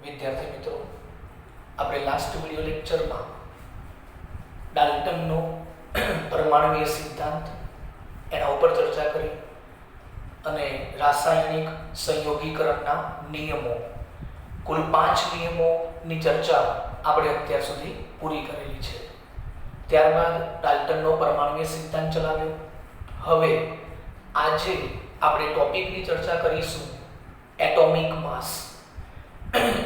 વિદ્યાર્થી મિત્રો, આપણે લાસ્ટ વિડિયો લેક્ચરમાં ડાલ્ટનનો પરમાણુય સિદ્ધાંત એના ઉપર ચર્ચા કરી અને રાસાયણિક સંયોગીકરણના નિયમો, કુલ 5 નિયમોની ચર્ચા આપણે અત્યાર સુધી પૂરી કરેલી છે. ત્યારબાદ ડાલ્ટનનો પરમાણુય સિદ્ધાંત ચલાવ્યો. હવે આજે આપણે ટોપિકની ચર્ચા કરીશું એટોમિક માસ,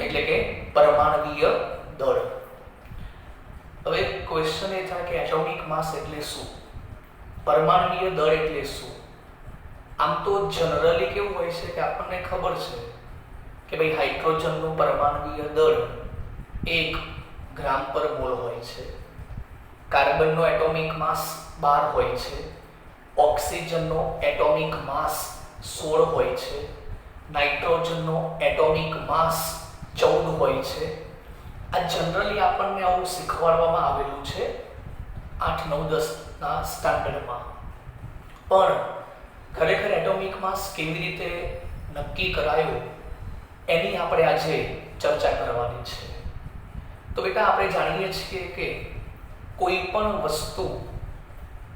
એટલે કે પરમાણુય દળ. હવે ક્વેશ્ચન એ થાય કે એટોમિક માસ એટલે શું, પરમાણુય દળ એટલે શું? આમ તો જનરલી કેવું હોય છે કે આપણને ખબર છે કે ભાઈ હાઇડ્રોજનનું પરમાણુય દળ 1 ગ્રામ પર મોલ હોય છે, કાર્બનનો એટોમિક માસ 12 હોય છે, ઓક્સિજનનો એટોમિક માસ 16 હોય છે, નાઇટ્રોજનનો એટોમિક માસ 14 હોય છે. આ જનરલી આપણને આવું શીખવાડવામાં આવેલું છે 8, 9, 10 ના સ્ટાન્ડર્ડમાં. પણ ખરેખર એટોમિક માસ કેવી રીતે નક્કી કરાયો એની આપણે આજે ચર્ચા કરવાની છે. તો બેટા, આપણે જાણીએ છીએ કે કોઈ પણ વસ્તુ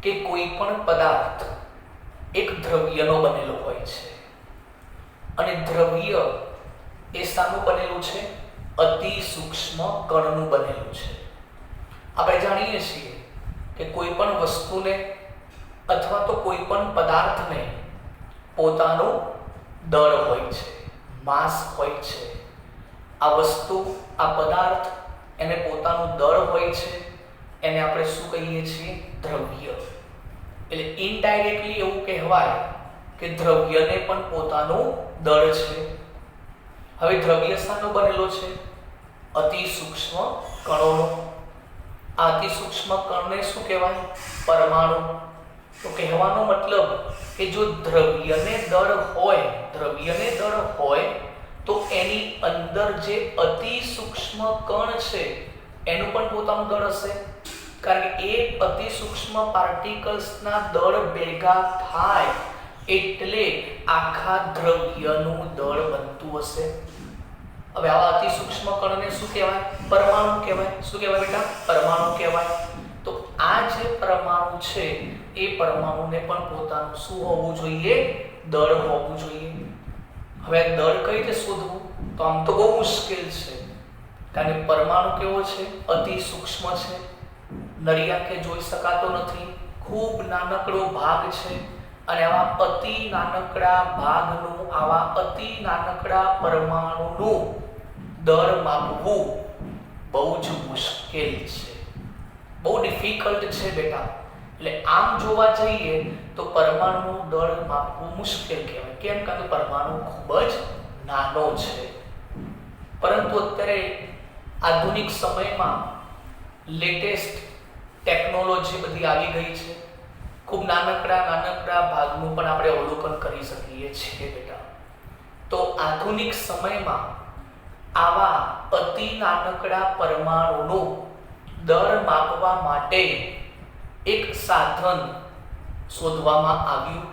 કે કોઈ પણ પદાર્થ એક દ્રવ્યનો બનેલો હોય છે, અને દ્રવ્ય એ શાનું બનેલું છે? અતિ સૂક્ષ્મ કણનું બનેલું છે. આપણે જાણીએ છીએ કે કોઈ પણ વસ્તુને અથવા તો કોઈ પણ પદાર્થને પોતાનું દળ હોય છે, માસ હોય છે. આ વસ્તુ, આ પદાર્થ, એને પોતાનું દળ હોય છે, એને આપણે શું કહીએ છીએ? દ્રવ્ય. એટલે ઇનડાયરેક્ટલી એવું કહેવાય કે દ્રવ્યને પણ પોતાનું દળ છે. હવે દ્રવ્ય શાનો બનેલો છે? અતિ સૂક્ષ્મ કણોનો. આ અતિ સૂક્ષ્મ કણને શું કહેવાય? પરમાણુ. તો કહેવાનો મતલબ કે જો દ્રવ્યને દળ હોય તો એની અંદર જે અતિ સૂક્ષ્મ કણ છે એનું પણ પોતાનું દળ હશે, કારણ કે એ અતિ સૂક્ષ્મ પાર્ટિકલ્સના દળ ભેગા થાય એટલે આખા દ્રવ્યનું દળ બનતું હશે. હવે આવા અતિ સૂક્ષ્મ કણને શું કહેવાય? પરમાણુ કહેવાય. શું કહેવાય બેટા? પરમાણુ કહેવાય. તો આ જે પરમાણુ છે એ પરમાણુને પણ પોતાનું શું હોવું જોઈએ? દળ હોવું જોઈએ. હવે આ દળ કઈ રીતે શોધવું? તો આમ તો બહુ મુશ્કેલ છે, કારણ કે પરમાણુ કેવો છે? અતિ સૂક્ષ્મ છે, નરી આંખે જોઈ શકાતો નથી, ખૂબ નાનકડો ભાગ છે. અને આવા અતિ નાનકડા ભાગનું, આવા અતિ નાનકડા પરમાણુનું દળ માપવું બહુ જ મુશ્કેલ છે, બહુ ડિફિકલ્ટ છે બેટા. એટલે આમ જોવા જઈએ તો પરમાણુનું દળ માપવું મુશ્કેલ કહેવાય. કેમ? કારણ કે પરમાણુ ખૂબ જ નાનો છે. પરંતુ અત્યારે આધુનિક સમયમાં લેટેસ્ટ ટેકનોલોજી બધી આવી ગઈ છે. ખૂબ નાનકડા ભાગનું પણ આપણે અવલોકન કરી શકીએ છીએ બેટા. તો આધુનિક સમયમાં આવા અતિ નાનકડા પરમાણુનું દળ માપવા માટે એક સાધન શોધવામાં આવ્યું.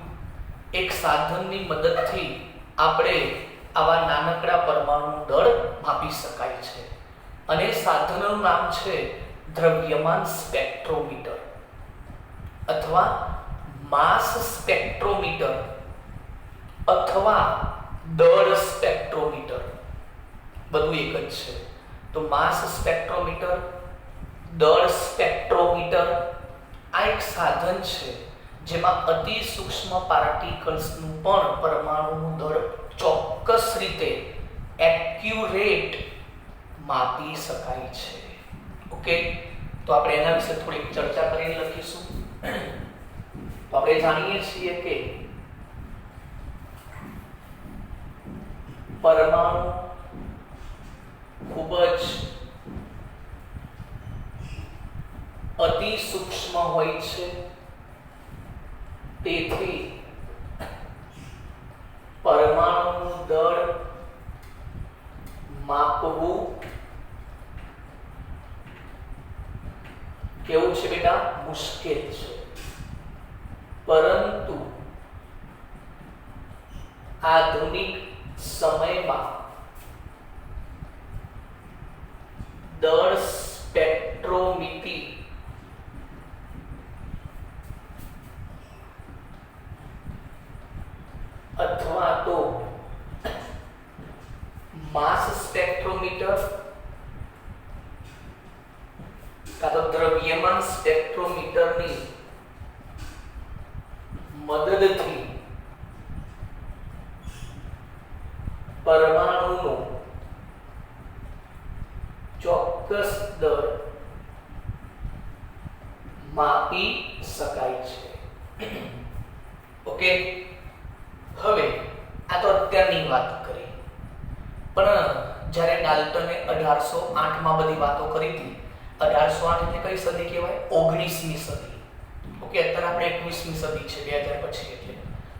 એક સાધનની મદદથી આપણે આવા નાનકડા પરમાણુનું દળ માપી શકાય છે, અને સાધનનું નામ છે દ્રવ્યમાન સ્પેક્ટ્રોમીટર અથવા માસ સ્પેક્ટ્રોમીટર અથવા દળ સ્પેક્ટ્રોમીટર. બધું એક જ છે. તો માસ સ્પેક્ટ્રોમીટર, દળ સ્પેક્ટ્રોમીટર આ એક સાધન છે જેમાં અતિ સૂક્ષ્મ પાર્ટિકલ્સનું પણ પરમાણુનું દળ ચોક્કસ રીતે એક્યુરેટ માપી શકાય છે. ઓકે, તો આપણે એના વિશે થોડી ચર્ચા કરીને લખીશું. તો આપણે જાણીએ છીએ કે પરમાણુ ખૂબ જ અતિ સૂક્ષ્મ હોય છે, તેથી પરમાણુનું દળ માપવું કેવું છે બેટા? મુશ્કેલ છે. પરંતુ આધુનિક સમયમાં દળ સ્પેક્ટ્રોમીટર અથવા તો માસ સ્પેક્ટ્રોમીટર કાં તો દ્રવ્યમાન સ્પેક્ટ્રોમીટરની મદદથી પરમાણુનો ચોક્કસ દળ માપી શકાય છે. ઓકે, હવે આ તો અત્યારની વાત કરી, પણ જ્યારે ડાલ્ટને 1808 બધી વાતો કરી હતી, 1808 એટલે કઈ સદી કહેવાય? 19મી સદી. ઓકે, અત્યારે આપણે 21મી સદી છે 2000 પછી, એટલે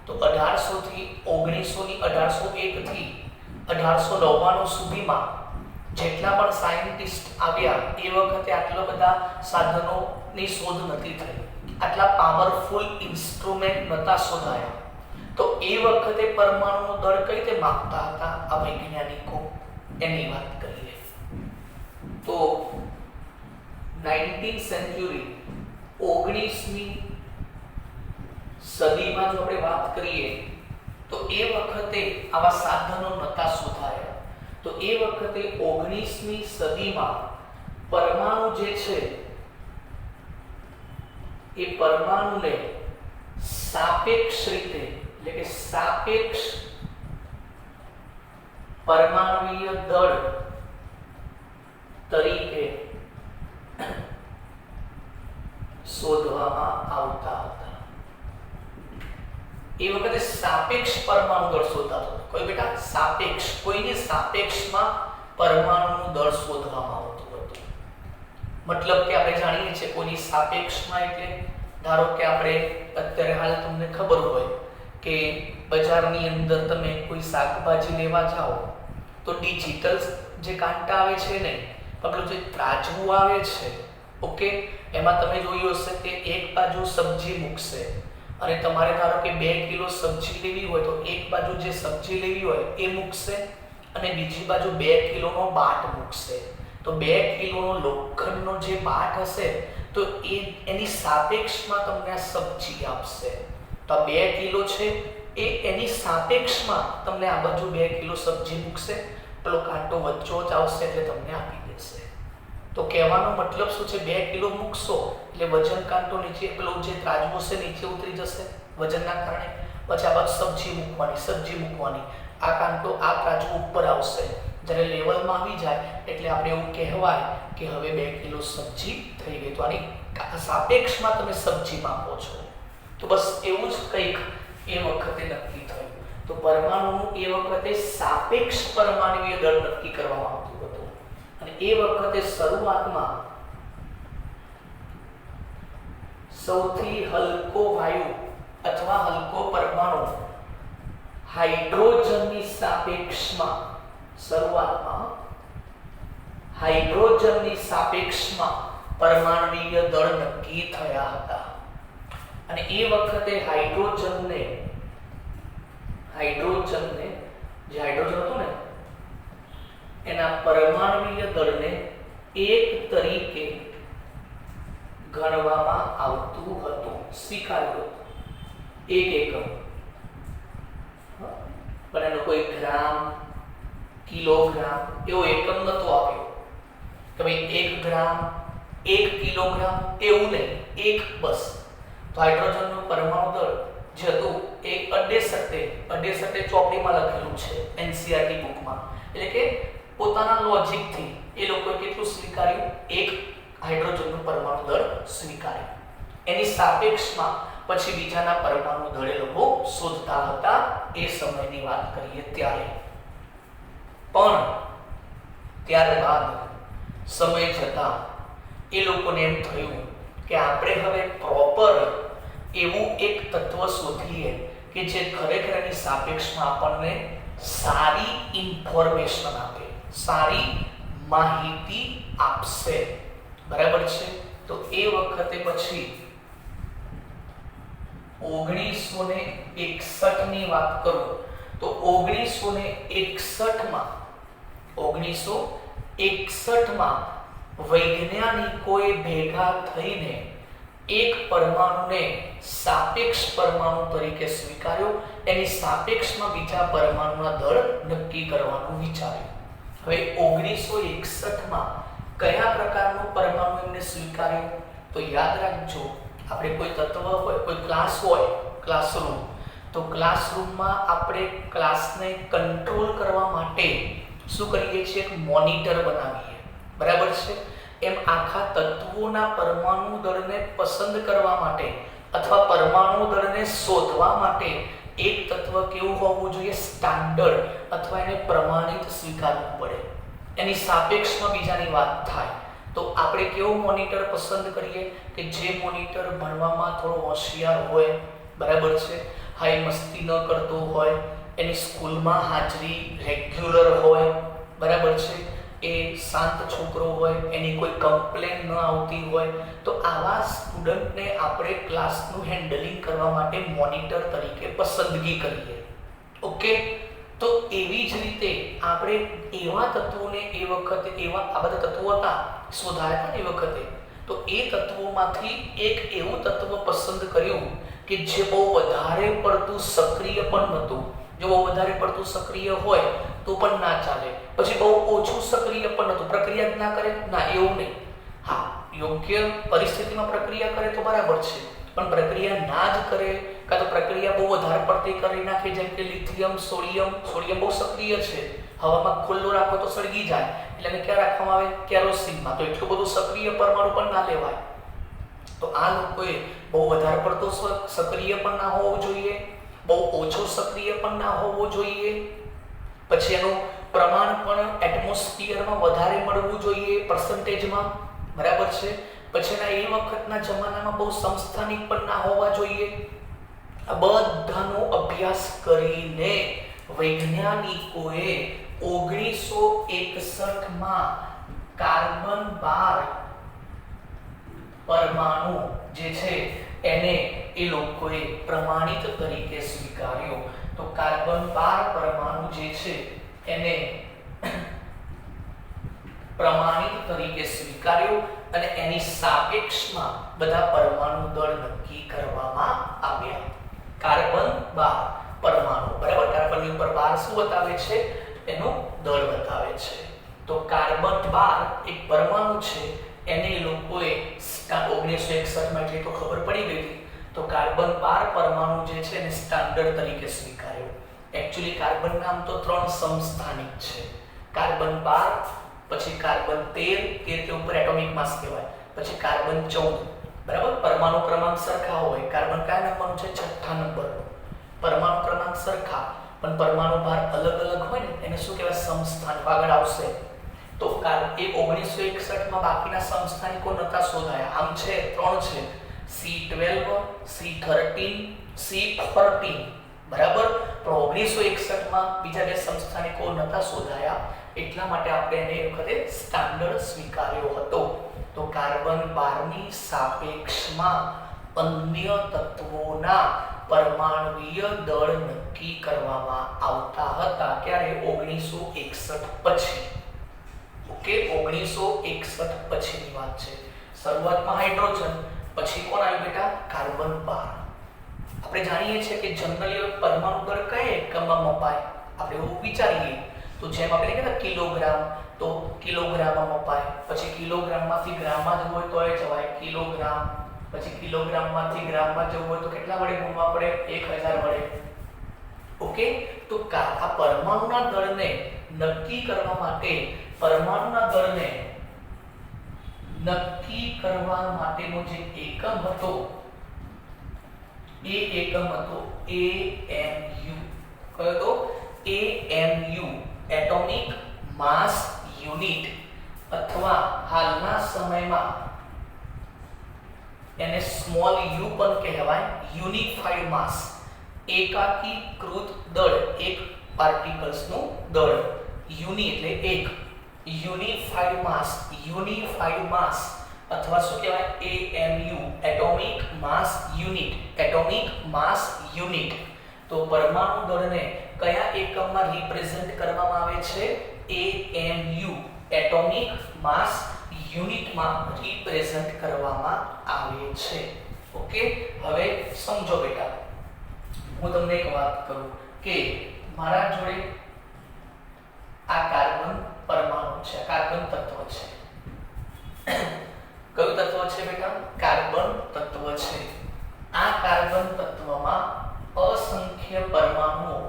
તો 1800 થી 1900 ની 1801 થી 1899 સુધીમાં જેટલા પણ સાયન્ટિસ્ટ આવ્યા એ વખતે આટલા બધા સાધનોની શોધ નથી થઈ, આટલા પાવરફુલ ઇન્સ્ટ્રુમેન્ટ નતા શોધાયા. તો એ વખતે પરમાણુનો દળ કઈ રીતે માપતા હતા આ વૈજ્ઞાનિકો, એની વાત કરીએ. તો 19th સેન્ચુરી 19મી સદીમાં જો આપણે વાત કરીએ તો એ વખતે આવા સાધનો નતા શોધાયા. તો એ વખતે 19મી સદીમાં પરમાણુ જે છે એ પરમાણુને સાપેક્ષ રીતે, એટલે કે સાપેક્ષ પરમાણુય દળ તરીકે શોધવામાં આવતા હતા. એ વખતે સાપેક્ષ પરમાણુ દળ શોધાતો હતો. કોઈ બેટા સાપેક્ષ, કોઈની સાપેક્ષમાં પરમાણુનું દળ શોધવામાં આવતું હતું. મતલબ કે આપણે જાણીએ છીએ કોઈની સાપેક્ષમાં એટલે ધારો કે આપણે અત્યારે હાલ તમને ખબર હોય કે બજારની અંદર તમે કોઈ શાકભાજી લેવા જાઓ તો ડિજિટલ જે કાંટા આવે છે ને, પેલું જે ત્રાજવું આવે છે, ઓકે, એમાં તમે જોયું હશે કે એક બાજુ સબ્જી મૂકશે અને તમારે ધારો કે 2 કિલો સબ્જી લેવી હોય તો એક બાજુ જે સબ્જી લેવી હોય એ મૂકશે અને બીજી બાજુ 2 કિલોનો બાટ મૂકશે. તો 2 કિલોનો લોખંડનો જે બાટ હશે તો એની સાપેક્ષમાં તમને આ સબ્જી આપશે. તો આ 2 કિલો છે એ એની સાપેક્ષમાં તમને આ બાજુ 2 કિલો સબ્જી મૂકશે, પેલો કાંટો વચ્ચોચ આવશે એટલે તમને આપી દેશે. તો કહેવાનો મતલબ શું છે? 2 કિલો મૂકશો એટલે વજન કાંટો નીચે, પેલો જે ત્રાજવો છે નીચે ઉતરી જશે વજનના કારણે. પછી આ બાજુ સબ્જી મૂકવાની, આ કાંટો આ ત્રાજવો ઉપર આવશે. જ્યારે લેવલમાં આવી જાય એટલે આપણે એવું કહેવાય કે હવે 2 કિલો સબ્જી થઈ ગઈ. તો આની સાપેક્ષમાં તમે સબ્જી માપો છો. તો બસ એવું જ કંઈક એ વખતે નક્કી થયું. તો પરમાણુનું એ વખતે સાપેક્ષ પરમાણુય દળ નક્કી કરવામાં આવતું હતું. અને એ વખતે શરૂઆતમાં સૌથી હલકો વાયુ અથવા હલકો પરમાણુ હાઇડ્રોજનની સાપેક્ષમાં, શરૂઆતમાં હાઇડ્રોજનની સાપેક્ષમાં પરમાણુય દળ નક્કી થયા હતા. અને એ વખતે હાઇડ્રોજનને જે હાઇડ્રોજન હતું ને એના પરમાણુય દળને 1 તરીકે ગણવામાં આવતું હતું, સ્વીકાર્યું હતું. 1 એકમ, પણ એનો કોઈ ગ્રામ, કિલોગ્રામ એવો એકમ નતો આપ્યો કે ભાઈ 1 ગ્રામ, 1 કિલોગ્રામ એવું નહીં, 1 બસ. તો હાઇડ્રોજનનું પરમાણુ દળ જે હતું એ અડેસઠે ચોપડીમાં લખેલું છે એનસીઈઆરટી બુકમાં. એટલે કે પોતાના લોજિકથી એ લોકોએ કેટલું સ્વીકાર્યું? 1 હાઇડ્રોજનનું પરમાણુ દળ સ્વીકાર્યું. એની સાપેક્ષમાં પછી બીજાના પરમાણુ દળ એ લોકો શોધતા હતા એ સમયની વાત કરીએ ત્યારે. પણ ત્યારબાદ સમય જતા એ લોકોને એમ થયું કે આપણે હવે પ્રોપર એવું એક તત્વ શોધીએ કે જે ખરેખર એની સાપેક્ષમાં આપણને સારી ઇન્ફોર્મેશન આપે, સારી માહિતી આપશે. બરાબર છે? તો એ વખતે પછી 1961 ની વાત કરું તો 1961 માં વૈજ્ઞાનિકોએ ભેગા થઈને એક પરમાણુને સાપેક્ષ પરમાણુ તરીકે સ્વીકાર્યો, એની સાપેક્ષમાં બીજા પરમાણુના દળ નક્કી કરવાનું વિચાર્યું. હવે 1961માં કયા પ્રકારનો પરમાણુ એમને સ્વીકાર્યો? તો યાદ રાખજો, આપણે કોઈ તત્વ હોય, કોઈ ક્લાસ હોય, ક્લાસરૂમ, તો ક્લાસરૂમમાં આપણે ક્લાસને કંટ્રોલ કરવા માટે શું કરીએ છીએ? એક મોનિટર બનાવીએ, બરાબર છે? એમ આખા તત્વોના પરમાણુ દળને પસંદ કરવા માટે અથવા પરમાણુ દળને શોધવા માટે એક તત્વ કેવું હોવું જોઈએ? સ્ટાન્ડર્ડ અથવા એને પ્રમાણિત સ્વીકારવું પડે. એની સાપેક્ષમાં બીજાની વાત થાય તો આપણે કેવું મોનિટર પસંદ કરીએ કે જે મોનિટર ભણવામાં થોડો હોશિયાર હોય, બરાબર છે? હાઈ મસ્તી ન કરતો હોય, એની સ્કૂલમાં હાજરી રેગ્યુલર હોય, બરાબર છે? એ શાંત છોકરો હોય, એની કોઈ કમ્પ્લેન ન આવતી હોય, તો આવા સ્ટુડન્ટને આપણે ક્લાસનું હેન્ડલિંગ કરવા માટે મોનિટર તરીકે પસંદગી કરીએ. ઓકે, તો એવી જ રીતે આપણે એવા તત્વોને એ વખતે આ બધા તત્વો હતા શોધાયા હતા એ વખતે, તો એ તત્વોમાંથી એક એવું તત્વ પસંદ કર્યું કે જે બહુ વધારે પડતું સક્રિય પણ નહોતું. જો બહુ વધારે પડતું સક્રિય હોય તો પણ ના ચાલે, પછી બહુ ઓછું સક્રિય પણ નહોતું, પ્રક્રિયા જ ના કરે, ના એવું નહીં. હા, યોગ્ય પરિસ્થિતિમાં પ્રક્રિયા કરે તો બરાબર છે, પણ પ્રક્રિયા ના જ કરે કાં તો પ્રક્રિયા બહુ વધારે પડતી કરી નાખે, જેમ કે લિથિયમ, સોડિયમ બહુ સક્રિય છે, હવામાં ખુલ્લું રાખો તો સળગી જાય, એટલે એને ક્યાં રાખવામાં આવે? કેરોસીનમાં. તો એટલું બધું સક્રિય પરમાણુ પણ ના લેવાય. તો આ લોકોએ બહુ વધારે પડતો સક્રિય પણ ના હોવો જોઈએ, બહુ ઓછો સક્રિય પણ ના હોવો જોઈએ, પછી એનું પ્રમાણ પણ એટમોસ્ફિયરમાં વધારે મળવું જોઈએ પર્સન્ટેજમાં, બરાબર છે? પછી એના એ વખતના જમાનામાં બહુ સમસ્થાનિક પણ ના હોવા જોઈએ. આ બધાનો અભ્યાસ કરીને વૈજ્ઞાનિકોએ 1961માં કાર્બન 12 પરમાણુ જે છે એને એ લોકોએ પ્રમાણિત તરીકે સ્વીકાર્યો. તો કાર્બન 12 પરમાણુ જે છે એને પ્રમાણિત તરીકે સ્વીકાર્યો અને એની સાપેક્ષમાં બધા પરમાણુ દળ નક્કી કરવામાં આવ્યા. કાર્બન 12 પરમાણુ, બરાબર? કાર્બનની ઉપર 12 શું બતાવે છે? એનું દળ બતાવે છે. તો કાર્બન 12 એક પરમાણુ છે, એને લોકોએ 1961માં એટલે તો ખબર પડી ગઈ હતી, તો કાર્બન 12 પરમાણુ જે છે એને સ્ટાન્ડર્ડ તરીકે સ્વીકાર્યો. એક્ચ્યુઅલી કાર્બન નામ તો 3 સમસ્થાનિક છે, કાર્બન 12, પછી કાર્બન 13 તે ઉપર એટોમિક માસ કહેવાય, પછી કાર્બન 14, બરાબર? પરમાણુ ક્રમાંક સરખા હોય, કાર્બન કયા નંબરનું છે? 6થા નંબરનું. પરમાણુ ક્રમાંક સરખા પણ પરમાણુ ભાર અલગ અલગ હોય ને એને શું કહેવાય? સમસ્થાનિક. આગળ આવશે. તો એ 1961માં બાકીના સમસ્થાનિકો નતા શોધાયા. આમ છે 3 છે, C12, C13, C14, બરાબર? પણ 1961માં બીજા 2 સમસ્થાનિકો નતા શોધાયા, એટલા માટે આપણે એને એ વખતે સ્ટાન્ડર્ડ સ્વીકાર્યો હતો. તો કાર્બન 12ની સાપેક્ષમાં અન્ય તત્વોના પરમાણુય દળ નક્કી કરવામાં આવતા હતા. ક્યારે? 1961 પછી. ઓકે, 1961 પછીની વાત છે. શરૂઆતમાં હાઇડ્રોજન, પછી કોણ આવ્યું બેટા? કાર્બન 12. આપણે જાણીએ છીએ કે જનરલી પરમાણુ દળ કયા એકમમાં મપાય? આપણે એવું વિચારીએ તો જેમ આપણે કહેતા કિલોગ્રામ, તો કિલોગ્રામમાં મપાય, પછી કિલોગ્રામમાંથી ગ્રામમાં જવું હોય તો એ જવાય કિલોગ્રામ, પછી કિલોગ્રામમાંથી ગ્રામમાં જવું હોય તો કેટલા વડે ગુણવા પડે? 1000 વડે. ઓકે, તો આ પરમાણુના દળને નક્કી કરવા માટે પરમાણુના દળને નક્કી કરવા માટેનો જે એકમ હતો એ એકમ હતો AMU. કયો તો? AMU, એટોમિક માસ યુનિટ, અથવા હાલના સમયમાં એને સ્મોલ યુ પણ કહેવાય, યુનિફાઈડ માસ, એકાકીકૃત દળ, એક પાર્ટિકલ્સનું દળ. યુનિ એટલે એક, યુનિફાઈડ માસ અથવા શું કહેવાય? AMU, એટોમિક માસ યુનિટ. તો પરમાણુ દળને કયા એકમમાં રિપ્રેઝન્ટ કરવામાં આવે છે? AMU, એટોમિક માસ યુનિટમાં રિપ્રેઝન્ટ કરવામાં આવે છે. ઓકે, હવે સમજો બેટા, હું તમને એક વાત કરું કે મારા જોડે આ કાર્બન પરમાણુ છે, કાર્બન તત્વ છે. કયું તત્વ છે બેટા? કાર્બન તત્વ છે. આ કાર્બન તત્વમાં અસંખ્ય પરમાણુઓ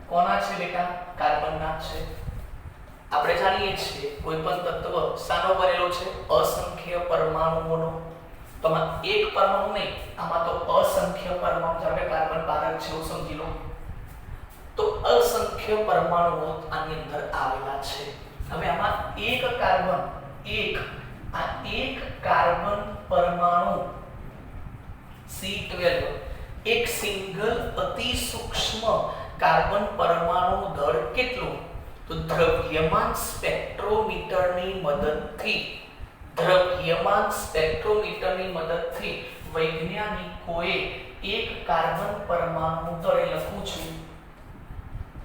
કોના છે બેટા? કાર્બનના છે. આપણે જાણીએ છીએ કોઈ પણ તત્વ શાનો બનેલો છે? અસંખ્ય પરમાણુઓનો. તો આમાં એક પરમાણુ નહીં, આમાં તો અસંખ્ય પરમાણુ, જ્યારે કાર્બન 12 છે એવું સમજી લો. તો અસંખ્ય પરમાણુઓ આની અંદર આવેલા છે. હવે આમાં એક કાર્બન પરમાણુ C12, એક સિંગલ અતિ સૂક્ષ્મ કાર્બન પરમાણુ દળ કેટલું? તો દ્રવ્યમાન સ્પેક્ટ્રોમીટરની મદદથી વૈજ્ઞાનિકોએ એક કાર્બન પરમાણુ દળ લખું છું,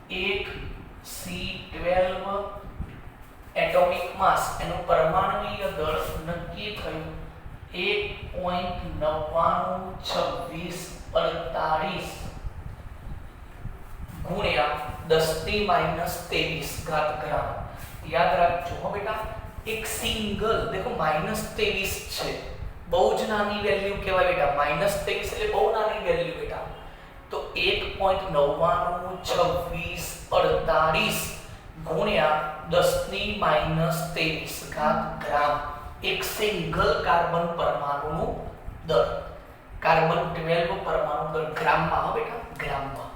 એક C12 એટોમિક માસ, એનું પરમાણુય દળ નક્કી થયું 1.992648 ગુણ્યા 10⁻23 ગ્રામ. યાદ રાખજો હો બેટા, એક સિંગલ, દેખો -23 છે, બહુ જ નાની વેલ્યુ કહેવાય બેટા. -23 એટલે બહુ નાની વેલ્યુ બેટા. તો 1.992648 ગુણ્યા 10⁻23 ગ્રામ એક સિંગલ કાર્બન પરમાણુનું દળ. કાર્બન 12 પરમાણુ દળ ગ્રામમાં હો બેટા, ગ્રામમાં.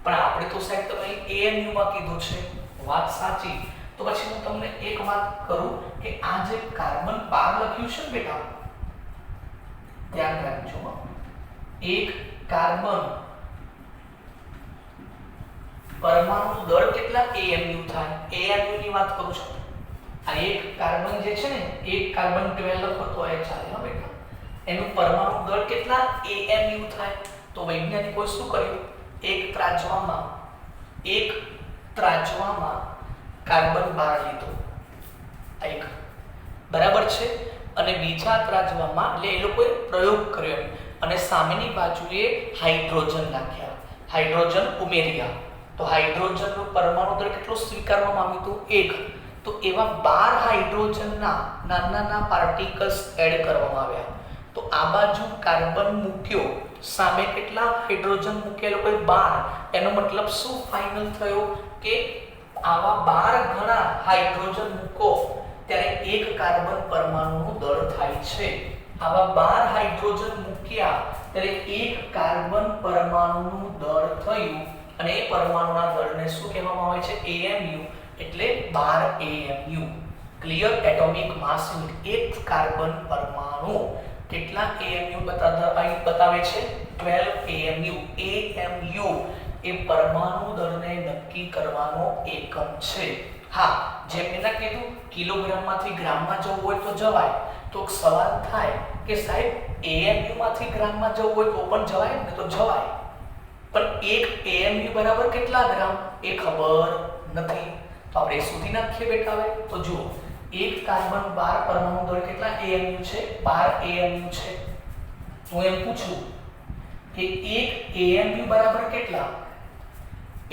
પણ આપણે તો સાહેબ તમે AMU માં કીધું છે, વાત સાચી. તો પછી હું તમને એક વાત કરું કે આ જે કાર્બન 12 લખ્યું છે ને બેટા, ધ્યાન રાખજો. એક કાર્બન પરમાણુ દળ કેટલા AMU થાય? AMU ની વાત કરું છું. આ એક કાર્બન જે છે ને, એક કાર્બન 12 લખો તો એ ચાલે હો બેટા. એનું પરમાણુ દળ કેટલા AMU થાય? તો વૈજ્ઞાનિકોએ શું કર્યું? એક ત્રાજવામાં કાર્બન 12 લીધો, એક બરાબર છે, અને બીજા ત્રાજવામાં એટલે એ લોકોએ પ્રયોગ કર્યો અને સામેની બાજુએ હાઇડ્રોજન નાખ્યા, હાઇડ્રોજન ઉમેર્યા. તો હાઇડ્રોજનનું પરમાણુ દળ કેટલું સ્વીકારવામાં આવ્યું હતું? 1. તો એવા 12 હાઇડ્રોજનના નાના પાર્ટિકલ્સ એડ કરવામાં આવ્યા. તો આ બાજુ કાર્બન મૂક્યો, સામે કેટલા હાઇડ્રોજન મૂક્યા લોકોએ? 12. એનો મતલબ શું ફાઇનલ થયો કે આવા 12 ગણા હાઇડ્રોજન મૂકો ત્યારે એક કાર્બન પરમાણુનું દળ થાય છે. આવા 12 હાઇડ્રોજન મૂક્યા ત્યારે એક કાર્બન પરમાણુનું દળ થયું અને એ પરમાણુના દળને શું કહેવામાં આવે છે? AMU. એટલે 12 AMU. ક્લિયર? એટોમિક માસ યુનિટ. એક કાર્બન પરમાણુ કેટલા AMU બતાવે છે? 12 AMU. AMU એ પરમાણુ દળને નક્કી કરવાનો એકમ છે. હા, જેમ મેં કીધું કિલોગ્રામમાંથી ગ્રામમાં જવું હોય તો જવાય. તો સવાલ થાય કે સાહેબ AMU માંથી ગ્રામમાં જવું હોય તો પણ જવાય ને? તો જવાય, પણ એક AMU બરાબર કેટલા ગ્રામ એ ખબર નથી. તો આપણે શોધી નાખીએ બેટા. હવે તો જુઓ, એક કાર્બન 12 પરમાણુ દળ કેટલા AMU છે? 12 AMU છે. હું એમ પૂછું કે એક AMU બરાબર કેટલા?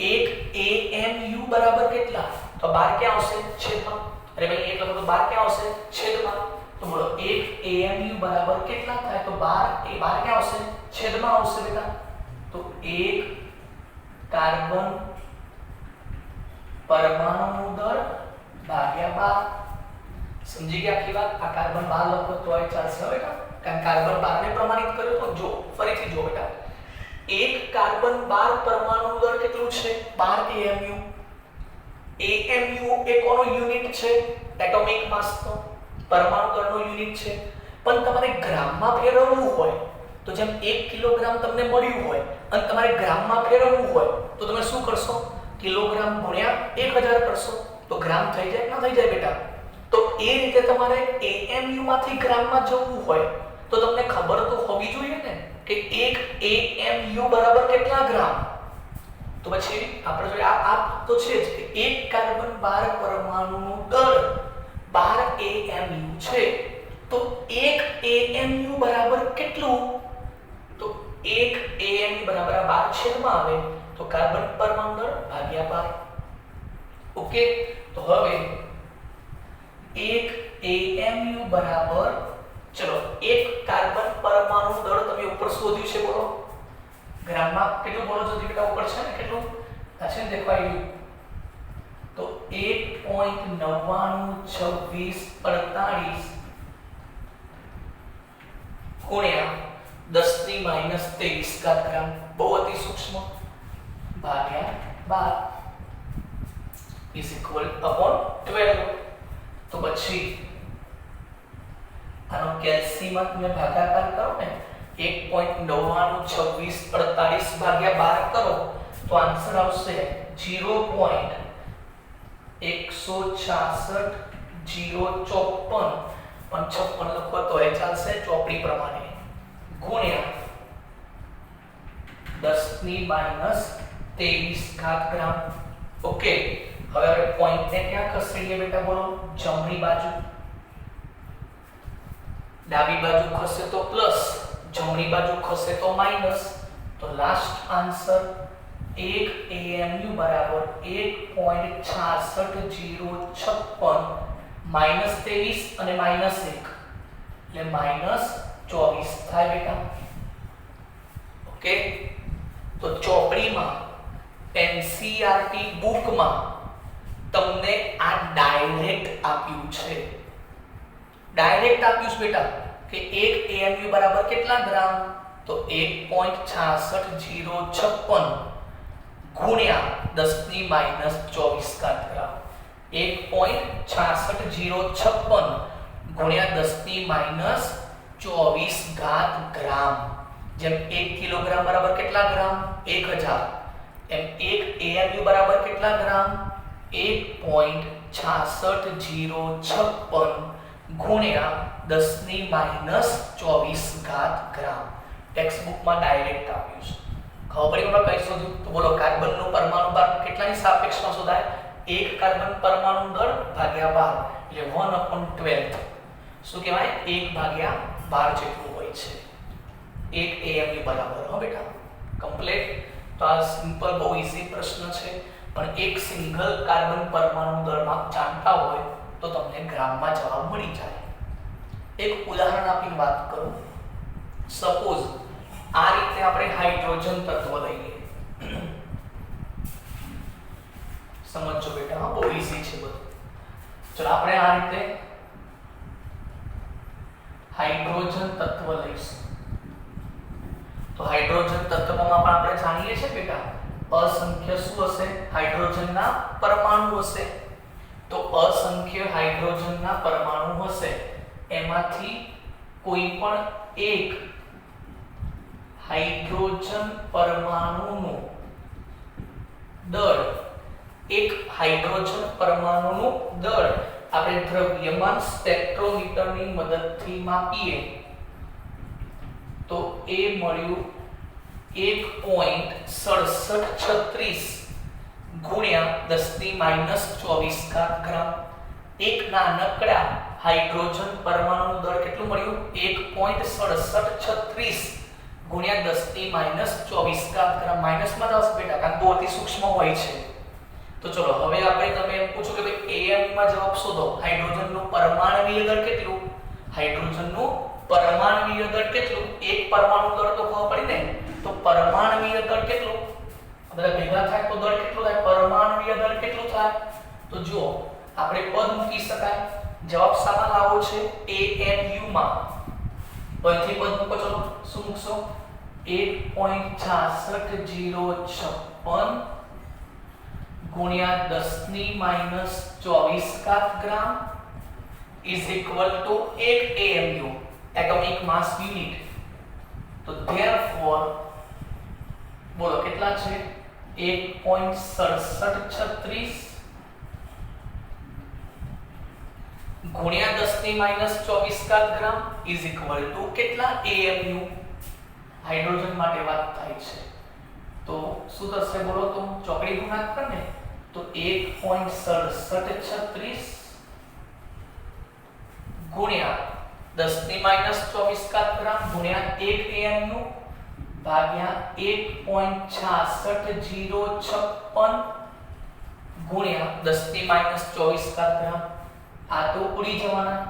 એક AMU બરાબર કેટલા? તો 12 ક્યાં આવશે? છેદમાં. અરે ભાઈ એક લખો તો 12 ક્યાં આવશે? છેદમાં. તો બોલો એક AMU બરાબર કેટલા થાય? તો 12 એ 12 ક્યાં આવશે? છેદમાં આવશે બેટા. તો એક કાર્બન પરમાણુ દળ ભાગ્યા 12. સમજી ગયા આખી વાત? આ કાર્બન 12 લખો તો એ ચાલશે બેટા, કારણ કાર્બન 12 ને પ્રમાણિત કર્યો તો. જો ફરીથી જો બેટા, એક કાર્બન 12 પરમાણુ દળ કેટલું છે? 12 AMU. AMU એ કોનો યુનિટ છે? એટોમિક માસ નો, પરમાણુ દળનો યુનિટ છે. પણ તમારે ગ્રામમાં ફેરવવું હોય તો જેમ 1 કિલોગ્રામ તમને મળ્યું હોય અને તમારે ગ્રામમાં ફેરવવું હોય તો તમે શું કરશો? કિલોગ્રામ ગુણ્યા 1000 કરશો તો ગ્રામ થઈ જાય ના થઈ જાય બેટા? તો એ રીતે તમારે AMU માંથી ગ્રામમાં જવું હોય તો તમને ખબર તો હોવી જોઈએ ને કે એક AMU બરાબર કેટલા ગ્રામ. તો પછી આપણે જોઈએ આ તો છે જ કે એક કાર્બન 12 પરમાણુનું દળ 12 AMU છે તો 1 AMU બરાબર કેટલું તો 1 AMU બરાબર આ 12 છેદમાં આવે તો કાર્બન પરમાણુ દળ ભાગ્યા 12 ઓકે તો હવે 1 AMU બરાબર ચલો એક કાર્બન પરમાણુ દળ તમે ઉપર શોધ્યું છે બોલો ગ્રામમાં કેટલું બોલો છો દીકરા ઉપર છે ને કેટલું આ છે ને દેખાઈ ગયું તો 1.992648 ગુણ્યા 10 ની -23 ગ્રામ બહુ અતિ સૂક્ષ્મ ભાગ્યા 12 is equal upon 12 તો પછી આનો કેલ્શિયમ તમે ભાગાકાર કરો ને 1.992648 ભાગ્યા 12 કરો તો આન્સર આવશે 0.166 054 55 લખો તો એ ચાલશે ચોપડી પ્રમાણે ગુણ્યા 10 ની -23 ગ્રામ ઓકે હવે આપણે પોઈન્ટ ને ક્યાં ખસેડીએ બેટા બોલો જમણી બાજુ ડાબી બાજુ ખસે તો પ્લસ જમણી બાજુ ખસે તો માઈનસ તો લાસ્ટ આન્સર 1 AMU બરાબર 1.66056 -23 અને -1 એટલે -24 થાય બેટા ઓકે તો ચોપડીમાં NCERT બુકમાં તમને આ ડાયરેક્ટ આપ્યું છે બેટા કે 1 AMU બરાબર કેટલા ગ્રામ તો 1.66056 ગુણ્યા 10 ની -24 ગ્રામ 1.66056 ગુણ્યા 10 ની -24 ગ્રામ જેમ 1 કિલોગ્રામ બરાબર કેટલા ગ્રામ 1000 એમ 1 AMU બરાબર કેટલા ગ્રામ 1.66056 ગુણ્યા 10 ની -24 ગ્રામ ટેક્સ્ટ બુકમાં ડાયરેક્ટ આપ્યું છે ખબર પડી મને કઈ શોધ્યું તો બોલો કાર્બનનું પરમાણુ ભાર કેટલાની સાપેક્ષમાં શોધાય એક કાર્બન પરમાણુ દળ ભાગ્યા 12 એટલે 1/12 શું કહેવાય 1/12 જેટલું હોય છે 1 AMU બરાબર હો બેટા કમ્પ્લીટ તો આ સિમ્પલ બહુ ઈઝી પ્રશ્ન છે પણ એક સિંગલ કાર્બન પરમાણુ દળમાં જાણતા હોય તો તમને ગ્રામમાં જવાબ મળી જાય એક ઉદાહરણ આપીને વાત કરું સપોઝ આ રીતે આપણે હાઇડ્રોજન તત્વ લઈએ સમજો બેટા હા બહુ ઈઝી છે બધું ચલો આપણે આ રીતે હાઇડ્રોજન તત્વ લઈશું તો હાઇડ્રોજન તત્વમાં પણ આપણે જાણીએ છીએ બેટા અસંખ્ય શું હશે હાઇડ્રોજનના પરમાણુ હશે તો અસંખ્ય હાઇડ્રોજનના પરમાણુ હશે એમાંથી કોઈ પણ એક હાઇડ્રોજન પરમાણુનું દળ એક હાઇડ્રોજન પરમાણુનું દળ આપણે દ્રવ્યમાન સ્પેક્ટ્રોમીટરની મદદથી માપીએ તો એ મળ્યું 1.6736 ગુણ્યા 10 ની -24 ગ્રામ એક નાનકડા હાઇડ્રોજન પરમાણુ દળ કેટલું મળ્યું 1.6736 ગુણ્યા 10 ની -24 ગ્રામ માઈનસમાં જ આવશે બેટા કારણ કે અતિ સૂક્ષ્મ હોય છે તો ચલો હવે આપણે તમે એમ પૂછો કે ભાઈ AMU માં જવાબ શોધો હાઇડ્રોજનનું પરમાણુય દળ કેટલું હાઇડ્રોજનનું પરમાણુય દળ કેટલું એક પરમાણુ દળ તો ખબર પડી ને તો પરમાણુય દળ કેટલું બધા ભેગા થાય તો દળ કેટલું થાય પરમાણુય દળ કેટલું થાય તો જુઓ આપણે પદ મૂકી શકાય જવાબ શામાં લાવો છે AMU માં તો અહીંથી પદ મૂકો ચલો શું મૂકશો 1.66056 ગુણ્યા 10 ની -24 ગ્રામ is equal to 1 AMU atomic mass unit તો therefore બોલો કેટલા છે 1.6736 ગુણ્યા 10 ની -24 ગ્રામ is equal to કેટલા AMU હાઇડ્રોજન માટે વાત થાય છે તો શું થશે બોલો તો ચોકડી ગુણાકાર ને તો 1.6736 ગુણ્યા 10⁻24 ગ્રામ ગુણ્યા 1 AMU ભાગ્યા 1.66056 ગુણ્યા 10⁻24 ગ્રામ. આ તો ઉડી જવાના.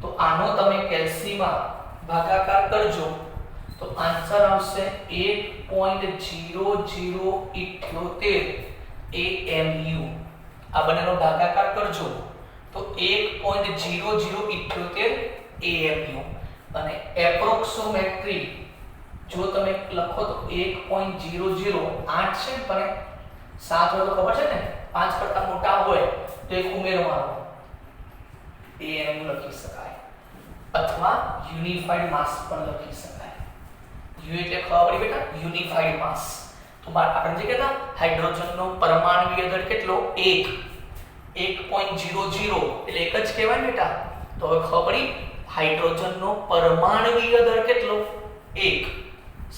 તો આનો તમે કેલ્સીમાં ભાગાકાર કરજો તો આન્સર આવશે 1.0078 AMU. આ બંનેનો ભાગાકાર કરજો તો 1.0078 AMU અને એપ્રોક્સિમેટલી જો તમે લખો તો 1.008 છે પણ 7 હોય તો ખબર છે ને 5 કરતા મોટા હોય તો એક ઉમેરવાનો AMU લખી શકાય અથવા યુનિફાઈડ માસ પણ લખી શકાય. યુ એટલે ખબર પડી બેટા યુનિફાઈડ માસ. તો આપણે જે કહેતા હાઇડ્રોજનનો પરમાણુય દળ કેટલો 1 1.00 એટલે એક જ કહેવાય બેટા. તો હવે ખબર પડી હાઇડ્રોજનનો પરમાણુય દળ કેટલો 1.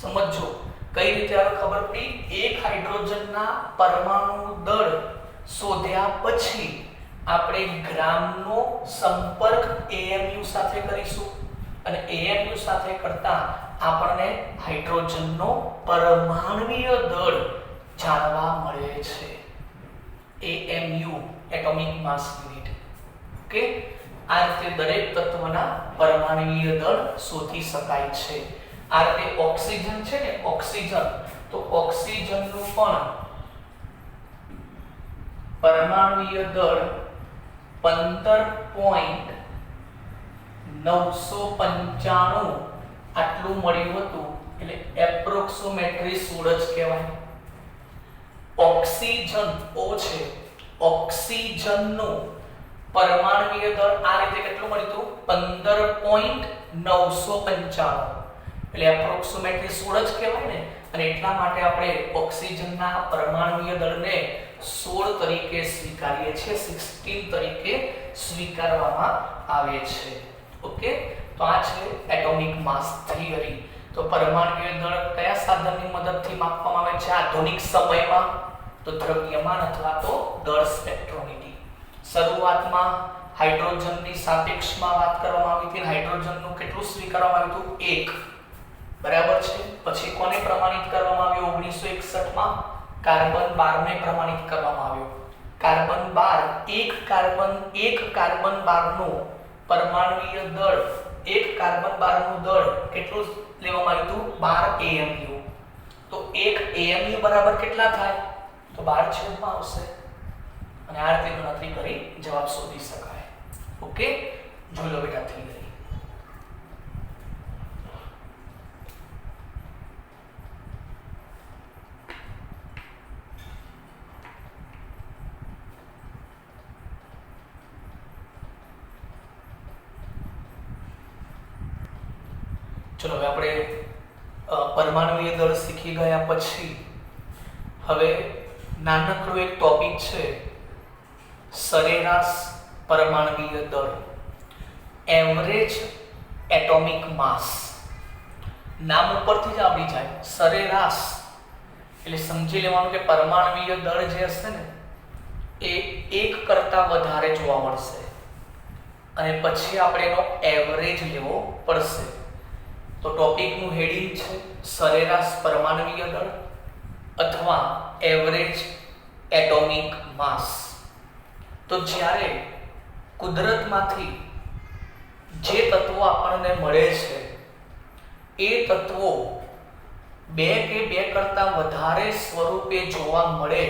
સમજો કઈ રીતે હવે ખબર પડી. એક હાઇડ્રોજનના પરમાણુ દળ શોધ્યા પછી આપણે ગ્રામનો સંપર્ક AMU સાથે કરીશું અને AMU સાથે કરતા આપણને હાઇડ્રોજનનો પરમાણુય દળ જાણવા મળે છે. AMU એટોમિક માસ યુનિટ. ઓકે, આ રીતે દરેક તત્વના પરમાણુય દળ શોધી શકાય છે. આ રીતે ઓક્સિજન છે ને ઓક્સિજન, તો ઓક્સિજનનું પણ પરમાણુય દળ 15.995 આટલું મળ્યું હતું એટલે એપ્રોક્સિમેટલી 16 જ કહેવાય. ઓક્સિજન ઓ છે ઓક્સિજનનું પરમાણુય દળ આ રીતે કેટલું મળ્યું હતું 15.995 એટલે એપ્રોક્સિમેટલી 16 જ કહેવાય ને. અને એટલા માટે આપણે ઓક્સિજનના પરમાણુય દળને 16 તરીકે સ્વીકારીએ છીએ, 16 તરીકે સ્વીકારવામાં આવે છે. ઓકે, તો આ છે એટોમિક માસ થિયરી. તો પરમાણુય દળ કયા સાધનની મદદથી માપવામાં આવે છે આધુનિક સમયમાં? તો દ્રવ્યમાન અથવા તો દળ સ્પેક્ટ્રોમીટર. શરૂઆતમાં હાઇડ્રોજનની સાપેક્ષમાં વાત કરવામાં આવી હતી. હાઇડ્રોજનનું કેટલું સ્વીકારવામાં આવ્યું હતું 1, બરાબર છે. પછી કોને પ્રમાણિત કરવામાં આવ્યું 1961 માં? કાર્બન 12 ને પ્રમાણિત કરવામાં આવ્યો. કાર્બન 12 એક કાર્બન 12 નું પરમાણુય દળ, એક કાર્બન 12 નું દળ કેટલું લેવામાં આવ્યું હતું 12 AMU. તો 1 AMU બરાબર કેટલા થાય? તો 12 છેદમાં આવશે અને આ રીતે ગણતરી કરી જવાબ શોધી શકાય. ઓકે, જોઈ લો બેટા થિયરી. ચલો હવે આપણે પરમાણુય દળ શીખી ગયા પછી હવે નાનકડો એક ટોપિક છે સરેરાશ પરમાણુય દળ, એવરેજ એટોમિક માસ. નામ ઉપરથી જ આવડી જાય. સરેરાશ એટલે સમજી લેવાનું કે પરમાણુય દળ જે હશે ને એ 1 કરતા વધારે જોવા મળશે અને પછી આપણે એનો એવરેજ લેવો પડશે. તો ટોપિકનું હેડિંગ છે સરેરાશ પરમાણુય દળ અથવા એવરેજ એટોમિક માસ. તો જ્યારે કુદરતમાંથી જે તત્વો આપણને મળે છે એ તત્વો 2 કે 2 કરતા વધારે સ્વરૂપે જોવા મળે,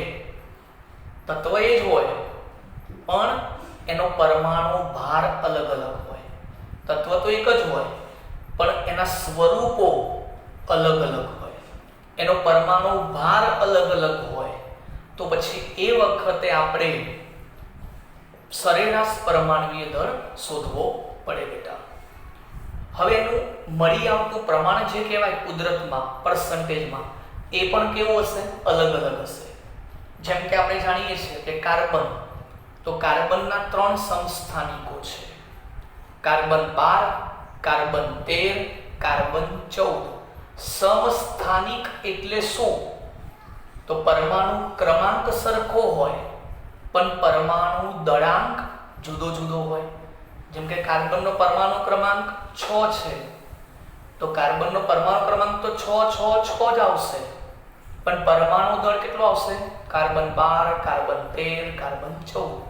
તત્વ એ જ હોય પણ એનો પરમાણુ ભાર અલગ અલગ હોય. તત્વ તો એક જ હોય પણ એના સ્વરૂપો અલગ અલગ હોય, એનો પરમાણુ ભાર અલગ અલગ હોય. તો પછી એ વખતે આપણે સરેરાશ પરમાણુય દળ શોધવો પડે બેટા. હવે એનું મળી આવતું પ્રમાણ જે કહેવાય કુદરતમાં પર્સન્ટેજમાં એ પણ કેવું હશે? અલગ અલગ હશે. જેમ કે આપણે જાણીએ છીએ કે કાર્બન, તો કાર્બનના 3 સમસ્થાનિકો છે. Carbon 12, carbon 13, carbon 14. સમસ્થાનિક એટલે શું? તો પરમાણુ ક્રમાંક સરખો હોય પણ પરમાણુ દળાંક જુદો જુદો હોય. જેમ કે કાર્બનનો પરમાણુ ક્રમાંક 6 છે તો કાર્બનનો પરમાણુ ક્રમાંક તો 6 6 6 જ આવશે, પણ પરમાણુ દળ કેટલો આવશે? Carbon 12, carbon 13, carbon 14.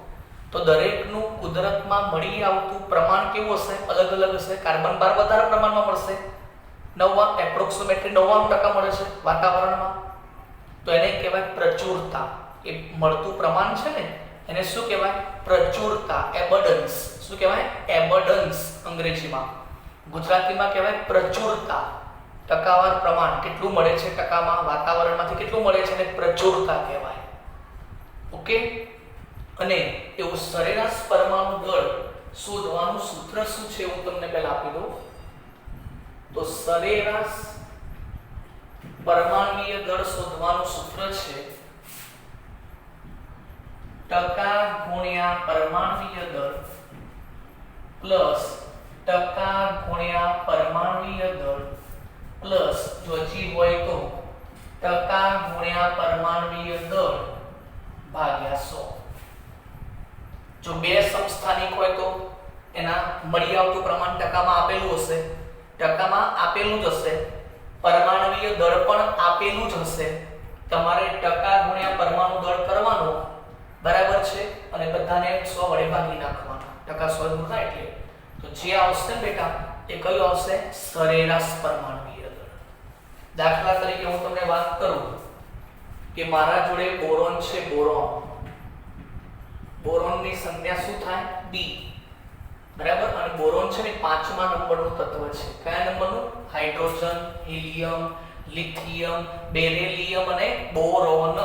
તો દરેકનું કુદરતમાં મળી આવતું પ્રમાણ કેવું હશે? અલગ અલગ હશે. કાર્બન 12 વધારે પ્રમાણમાં મળશે, 99 એપ્રોક્સિમેટલી 99% મળે છે વાતાવરણમાં, તો એને કહેવાય પ્રચુરતા. એ મળતું પ્રમાણ છે ને એને શું કહેવાય? પ્રચુરતા, એબન્ડન્સ. શું કહેવાય? એબન્ડન્સ અંગ્રેજીમાં. ગુજરાતીમાં કહેવાય પ્રચુરતા. ટકાવાર પ્રમાણ કેટલું મળે છે ટકામાં, વાતાવરણમાંથી કેટલું મળે છે, એને પ્રચુરતા કહેવાય. ઓકે. અને એવું સરેરાશ પરમાણુ દળ શોધવાનું સૂત્ર શું છે હું તમને પહેલા આપી દઉં. તો સરેરાશ પરમાણ્વીય દળ શોધવાનું સૂત્ર છે ટકા ગુણ્યા પરમાણ્વીય દળ પ્લસ ટકા ગુણ્યા પરમાણ્વીય દળ પ્લસ જો હજી હોય તો ટકા ગુણ્યા પરમાણ્વીય દળ ભાગ્યા 100. જો બે સમસ્થાનિક હોય તો એના મળી આવતું પ્રમાણ ટકામાં આપેલું હશે, ટકામાં આપેલું જ હશે, પરમાણ્વીય દળ પણ આપેલું જ હશે. તમારે ટકા ગુણ્યા પરમાણુ દળ કરવાનું, બરાબર છે, અને બધાને 100 વડે ભાગી નાખવાના. ટકા 100 દૂર થાય એટલે તો જે આવશે બેટા એ કયું આવશે? સરેરાશ પરમાણ્વીય દળ. દાખલા તરીકે હું તમને વાત કરું કે મારા જોડે બોરોન છે, બોરોનની સંખ્યા શું થાય? B, બરાબર. અને બોરોન છે ને 5મા નંબરનું તત્વ છે. કયા નંબરનું? હાઇડ્રોજન, હિલિયમ, લિથિયમ, બેરિલિયમ અને બોરોન.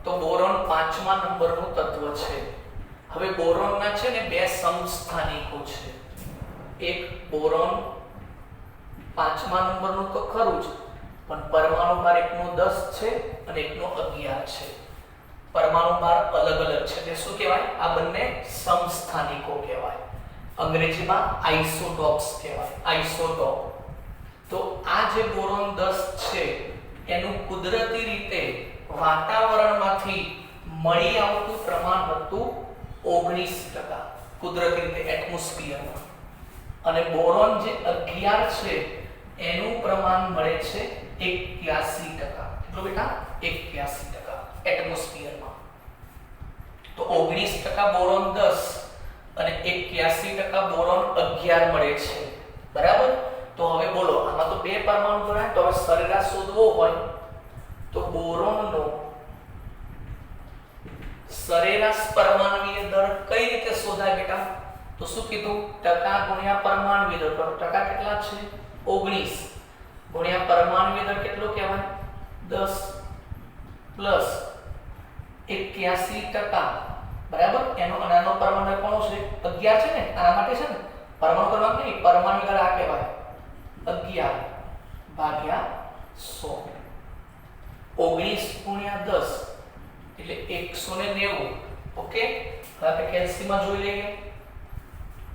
તો બોરોન 5મા નંબરનું તત્વ છે. હવે બોરોનના છે ને બે સમસ્થાનિકો છે. એક બોરોન 5મા નંબરનું તો ખરું જ, પણ પરમાણુ ભાર એકનો 10 છે અને એકનો 11 છે. પરમાણુ ભાર અલગ અલગ છે. તે શું કહેવાય? આ બંને સમસ્થાનિકો કહેવાય. અંગ્રેજીમાં આઇસોટોપ્સ કહેવાય. આઇસોટોપ. તો આ જે બોરોન 10 છે એનું કુદરતી રીતે વાતાવરણમાંથી મળી આવતું પ્રમાણ હતું 19%, કુદરતી રીતે એટમોસ્ફિયરમાં. અને બોરોન જે 11 છે એનું પ્રમાણ મળે છે 81%. કેટલું બેટા? 81% એટમોસ્ફિયરમાં. તો 19% બોરોન 10 અને 81% બોરોન 11 મળે છે, બરાબર. તો હવે બોલો, આમાં તો બે પરમાણુ ગણાય, તો હવે સરેરાશ શોધવો હોય તો બોરોનનો સરેરાશ પરમાણ્વીય દળ કઈ રીતે શોધાય બેટા? તો શું કીધું? ટકા ગુણ્યા પરમાણ્વીય દળ. ટકા કેટલા છે? 19 ગુણ્યા પરમાણ્વીય દળ કેટલો કહેવાય? 10 પ્લસ 81%, બરાબર. એનો અનાનો પરમાણુ કોનો છે? 11 છે ને, આના માટે છે ને પરમાણુ ક્રમાંક નહીં, પરમાણુ દળ આ કહેવાય 11 ભાગ્યા 100. 19 ગુણ્યા 10 એટલે 190. ઓકે. હવે આપણે કેલ્સીમાં જોઈ લઈએ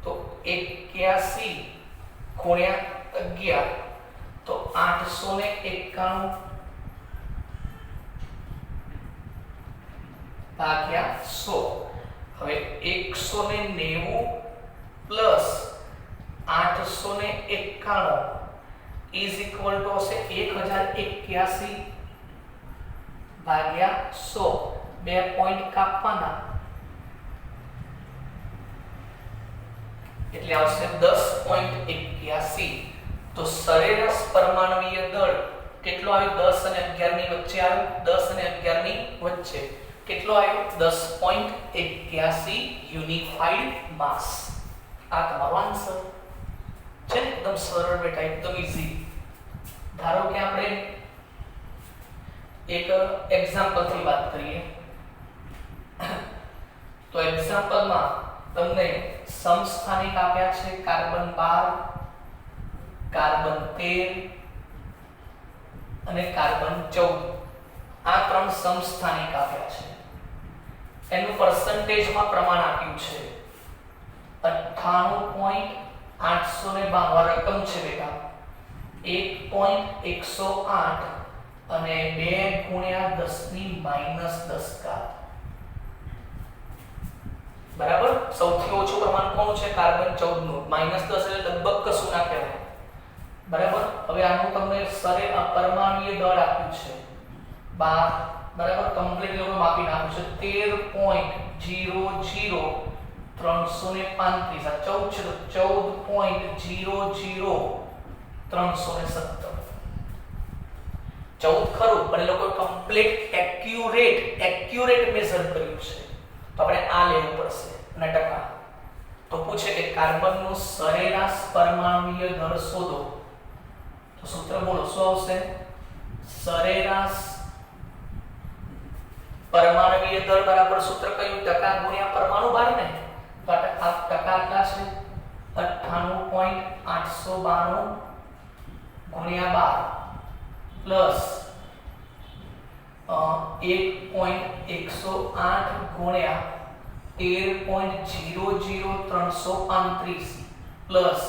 તો 81 ગુણ્યા 11 તો 891 ભાગ્યા 100. હવે 190 પ્લસ 891 ઇઝ ઇક્વલ ટુ હશે 1081 ભાગ્યા 100. 2 પોઈન્ટ કાપવાના એટલે આવશે 10.81. તો સરેરાશ પરમાણ્વીય દળ કેટલો આવ્યો? 10 અને 11 ની વચ્ચે આવ્યો. 10 અને 11 ની વચ્ચે કેટલો આવ્યો? 10.81 યુનિફાઈડ માસ. આ તમારો આન્સર છે. એકદમ સરળ બેટા, એકદમ ઈઝી. ધારો કે આપણે એક એક્ઝામ્પલ થી વાત કરીએ તો એક્ઝામ્પલમાં તમને સમસ્થાનિક આપ્યા છે કાર્બન 12, કાર્બન 13 અને કાર્બન 14. આ ત્રણ સમસ્થાનિક આપ્યા છે. એનું પર્સન્ટેજમાં પ્રમાણ આપ્યું છે 98.892 રકમ છે બેટા. 1.108 અને 2 ગુણ્યા 10 ની -10 ઘાત. બરાબર, સૌથી ઓછું પરમાણુ કોનું છે? કાર્બન 14 નું. -10 એટલે લગભગ કશું ના કહેવાય. બરાબર, હવે આનું તમને સરે પરમાણુય દળ આપ્યું છે 12. બરાબર, કમ્પ્લીટ લોકો માપી નાખ્યું છે 13.00 335. આ 14 છે તો 14.00 317. 14 ખરું, પણ એ લોકો કમ્પ્લીટ એક્યુરેટ મેઝર કર્યું છે. તો આપણે આ લેવું પડશે અને ટકા. તો પૂછે કે કાર્બનનું સરેરાશ પરમાણુય દળ શોધો. તો સૂત્ર બોલો શું આવશે? સરેરાશ પરમાણુય દળ બરાબર સૂત્ર કયું? ટકા ગુણ્યા પરમાણુ ભાર ને. તો આ ટકા કેટલા છે? 98.892 ગુણ્યા 12 પ્લસ 1.108 ગુણ્યા 13.00335 પ્લસ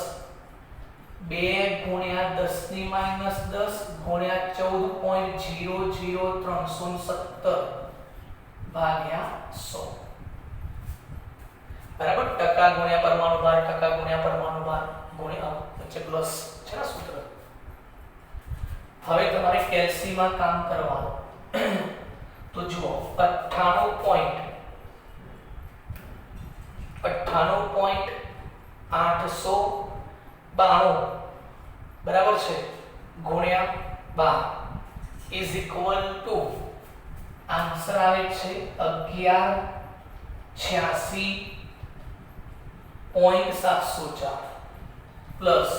2 ગુણ્યા 10 ગુણ્યા 14.00317 ભાગ્યા 100. બરાબર, ટકા ગુણ્યા પરમાણુ ભાર, ટકા ગુણ્યા પરમાણુ ભાર ગુણ્યા વચ્ચે પ્લસ છે ને સૂત્ર. હવે તમારે કેલ્સી માં કામ કરવાનું. તો જુઓ 98.892 બરાબર છે ગુણ્યા 12 ઇઝ ઇક્વલ ટુ આન્સર આવે છે 1186.704 પ્લસ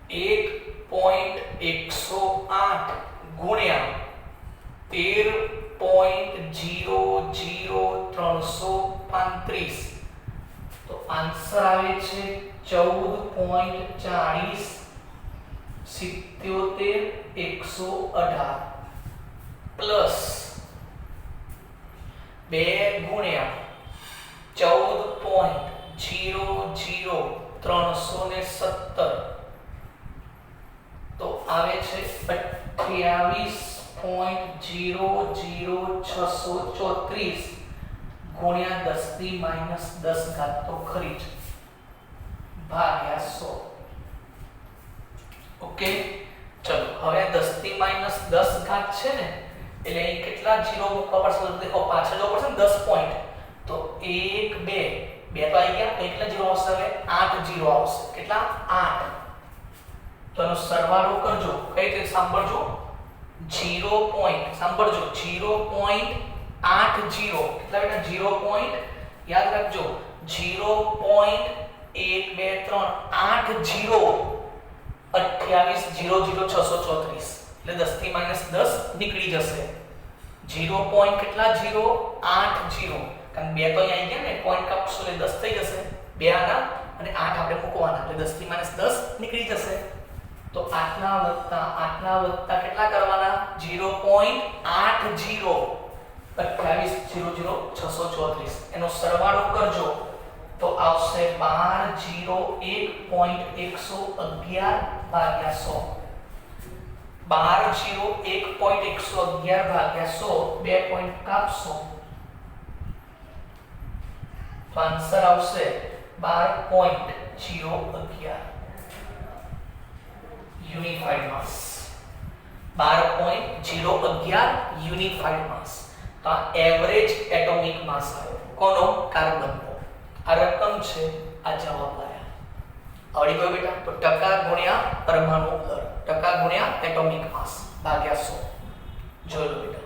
1.108 ગુણ્યા 13.00335. તો આન્સર આવે છે 14.4077.118 પ્લસ 2 ગુણ્યા 14.00317 તો આવે છે 28.00634 ગુણ્યા 10 તો ખરી જ ભાગ્યા 100. ઓકે, ચલો હવે 10 છે ને એટલે અહીં કેટલા જીરો મૂકવા પડશે? તો દેખો પાછળ જવું પડશે ને 10 પોઈન્ટ. તો 1 2 તો આવી ગયા. કેટલા જીરો આવશે? હવે 8 જીરો આવશે. કેટલા? 8. તો એનો સરવાળો કરજો. કઈ રીતે સાંભળજો? 0 પોઈન્ટ સાંભળજો 0.80 કેટલા બેટા? 0 પોઈન્ટ યાદ રાખજો 0.1280634 એટલે 10 થી -10 નીકળી જશે. 0 પોઈન્ટ કેટલા? 0.80 કારણ 2 તો અહીં આવી ગયા ને પોઈન્ટ કાપશો એટલે 10 થઈ જશે. 2 આના અને 8 આપણે મૂકવાના એટલે 10 થી -10 નીકળી જશે. તો આટલા વત્તા કેટલા કરવાના? 0.80 28000634 એનો સરવાળો કરજો તો આવશે 1201.111 ભાગ્યા 100. 1201.111 ભાગ્યા 100 2 પોઈન્ટ કાપશો તો આન્સર આવશે 12.011 યુનિફાઈડ માસ. 12.011 યુનિફાઈડ માસ. તો આ એવરેજ એટોમિક માસ આવ્યો. કોનો? કાર્બનનો. આ રકમ છે, આ જવાબ લાયા. આવડી ગયો બેટા? તો ટકા ગુણ્યા પરમાણુ દળ, ટકા ગુણ્યા એટોમિક માસ ભાગ્યા 100. જોઈ લો બેટા.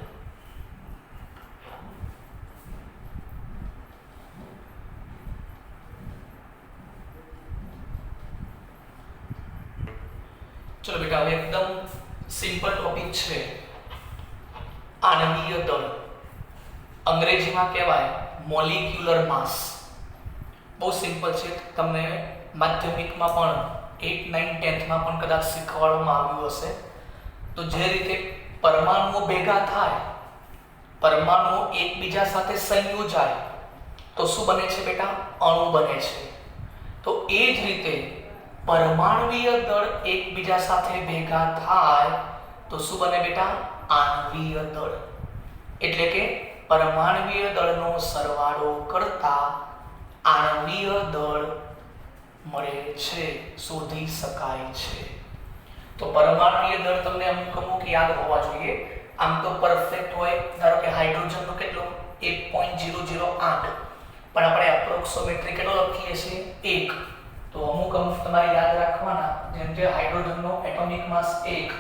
ચલો બેટા હવે એકદમ સિમ્પલ ટોપિક છે આણ્વીય દળ. અંગ્રેજીમાં કહેવાય મોલિક્યુલર માસ. બહુ સિમ્પલ છે. તમને માધ્યમિકમાં પણ 8 9 10th માં પણ કદાચ શીખવાડવામાં આવ્યું હશે. તો જે રીતે પરમાણુઓ ભેગા થાય, પરમાણુઓ એકબીજા સાથે સંયોજાય તો શું બને છે બેટા? અણુ બને છે. તો એ જ રીતે પરમાણુય દળ એકબીજા સાથે ભેગા થાય તો શું બને બેટા? આણ્વીય દળ. એટલે કે પરમાણ્વીય દળનો સરવાળો કરતા આણ્વીય દળ મળે છે, શોધી શકાય છે. તો પરમાણ્વીય દળ તમને અમુક યાદ હોવા જોઈએ. આમ તો પરફેક્ટ હોય. ધારો કે હાઇડ્રોજનનો કેટલો 1.008, પણ આપણે એપ્રોક્સિમેટલી કેટલો લખીએ છીએ 1. તો અમુક તમારે યાદ રાખવાના, જેમ કે હાઇડ્રોજનનો એટોમિક માસ 1,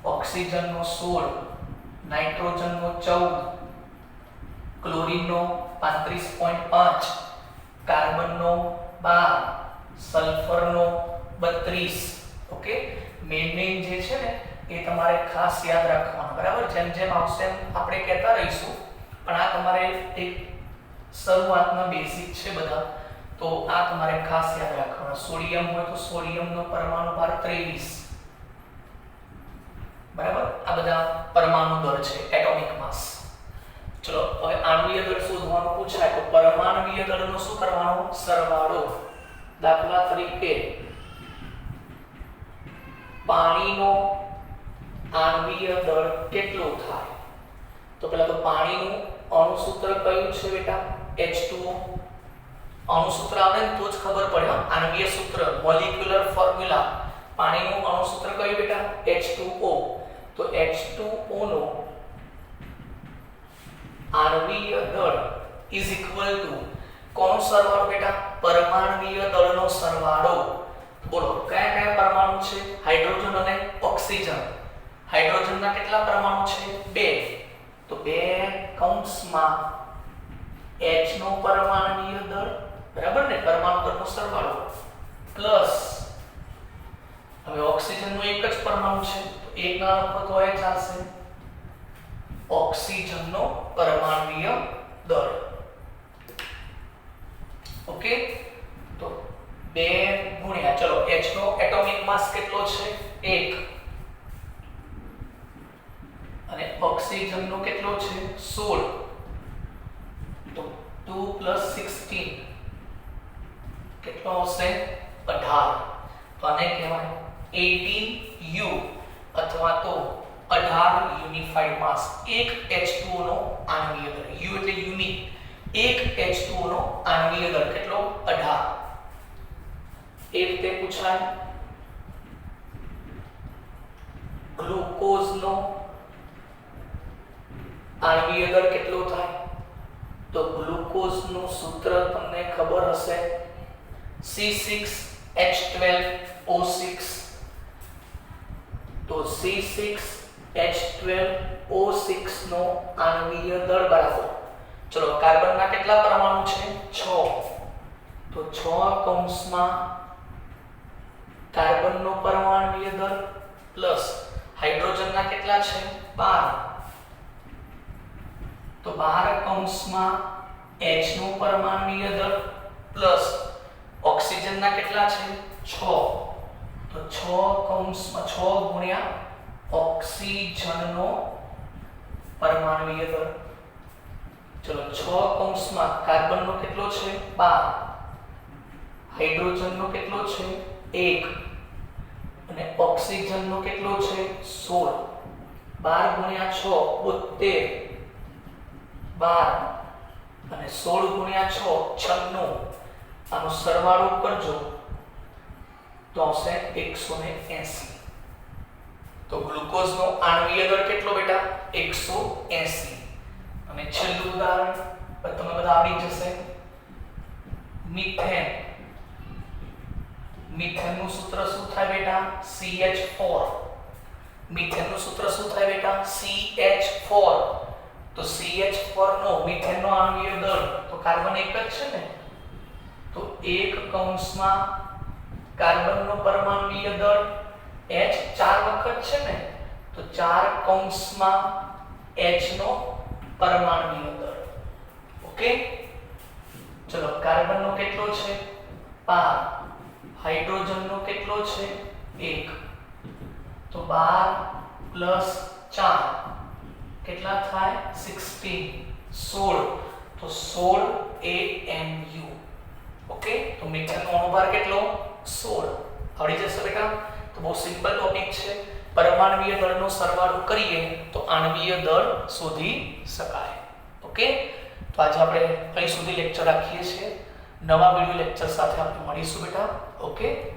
ઓક્સિજનનો 16, નાઇટ્રોજનનો 14, ક્લોરીનનો 35.5, કાર્બનનો 12, સલ્ફરનો 32. ઓકે, મેઇન જે છે ને એ તમારે ખાસ યાદ રાખવાનું, બરાબર. જેમ જેમ આવશે એમ આપણે કહેતા રહીશું, પણ આ તમારે એક શરૂઆતના બેઝિક છે બધા, તો આ તમારે ખાસ યાદ રાખવાનું. સોડિયમ હોય તો સોડિયમનો પરમાણુ ભાર 23, બરાબર. આ બધા પરમાણુ દળ છે, એટોમિક માસ. ચલો હવે આણ્વીય દળ શોધવાનું પૂછાય તો પરમાણ્વીય દળનો શું કરવાનો? સરવાળો. દાખલા તરીકે પાણીનો આણ્વીય દળ કેટલો થાય? તો પહેલા તો પાણીનું અણુ સૂત્ર કયું છે બેટા? H2O. અણુ સૂત્ર આવે ને તો જ ખબર પડે. આણ્વીય સૂત્ર, મોલેક્યુલર ફોર્મ્યુલા. પાણીનું અણુ સૂત્ર કયું બેટા? H2O. તો H2O નો આણ્વીય દળ ઇઝ ઇક્વલ ટુ કોનો સરવાળો બેટા? પરમાણ્વીય દળનો સરવાળો. બોલો કયા કયા પરમાણુ છે? હાઇડ્રોજન અને ઓક્સિજન. હાઇડ્રોજનના કેટલા પરમાણુ છે? 2. તો 2 કૌંસમાં H નો પરમાણ્વીય દળ, બરાબર ને, પરમાણુ દળનો સરવાળો, પ્લસ હવે ઓક્સિજનનો એક જ પરમાણુ છે તો એક ના લખો તો એ ચાલશે, ઓક્સિજનનો પરમાણ્વીય દળ. ઓકે, તો 2 ગુણ્યા, ચલો H નો એટોમિક માસ કેટલો છે? 1, અને ઓક્સિજનનો કેટલો છે? 16. તો 2 + 16 કેટલો આવશે? 18. તો આને કહેવાય 18U અથવા તો 18 યુનિફાઈડ માસ. એક H2O નો આણ્વીય દળ, U એટલે યુનિક, એક H2O નો આણ્વીય દળ કેટલો? 18. એ રીતે પૂછાય ગ્લુકોઝનો આણ્વીય દળ કેટલો થાય? તો ગ્લુકોઝનું સૂત્ર તમને ખબર હશે, C6H12O6. તો C6H12O6 નો આણ્વીય દળ બરાબર, ચલો કાર્બનના કેટલા પરમાણુ છે? 6. તો 6 કૌંસમાં કાર્બનનો પરમાણ્વીય દળ પ્લસ હાઇડ્રોજનના કેટલા છે? 12. તો 12 કૌંસમાં H નો પરમાણ્વીય દળ પ્લસ ઓક્સિજનના કેટલા છે? 6. તો 6 કૌંસમાં 6 ગુણ્યા ઓક્સિજનનો પરમાણ્વીય દળ. ચલો 6 કૌંસમાં કાર્બનનો કેટલો છે? 12, હાઇડ્રોજનનો કેટલો છે? 1, અને ઓક્સિજનનો કેટલો છે? 16. 12 ગુણ્યા 6 72, 12 અને 16 ગુણ્યા 6 96. આનો સરવાળો કરજો તો આવશે 180. તો ગ્લુકોઝનો આણ્વીય દળ કેટલો બેટા? 180. અને છેલ્લું ઉદાહરણ તમને બધા આવડી જશે, મિથેન. મિથેનનું સૂત્ર શું થાય બેટા? CH4. મિથેનનું સૂત્ર શું થાય બેટા? CH4. તો CH4 નો મિથેનનો આણ્વીય દળ, તો કાર્બન એક જ છે ને, તો એક કૌંસમાં કાર્બનનો પરમાણ્વીય દળ H 4 વખત છે ને, તો 4 કૌંસમાં H નો પરમાણ્વીય દળ. ઓકે, ચલો કાર્બનનો કેટલો છે? 12, હાઇડ્રોજનનો કેટલો છે? 1. તો 12 + 4 કેટલા થાય? 16. 16. તો 16 AMU. ઓકે, તો મિથેનનો અણુભાર કેટલો? 16. આવડી જશે બેટા. તો બહુ સિમ્પલ ટોપિક છે. પરમાણ્વીય દળનો સરવાળો કરીએ તો આણ્વીય દળ શોધી શકાય. ઓકે, તો આજે આપણે અહીં સુધી લેક્ચર રાખીએ છીએ. નવા વિડિયો લેક્ચર સાથે આપણે મળીશું બેટા. ઓકે.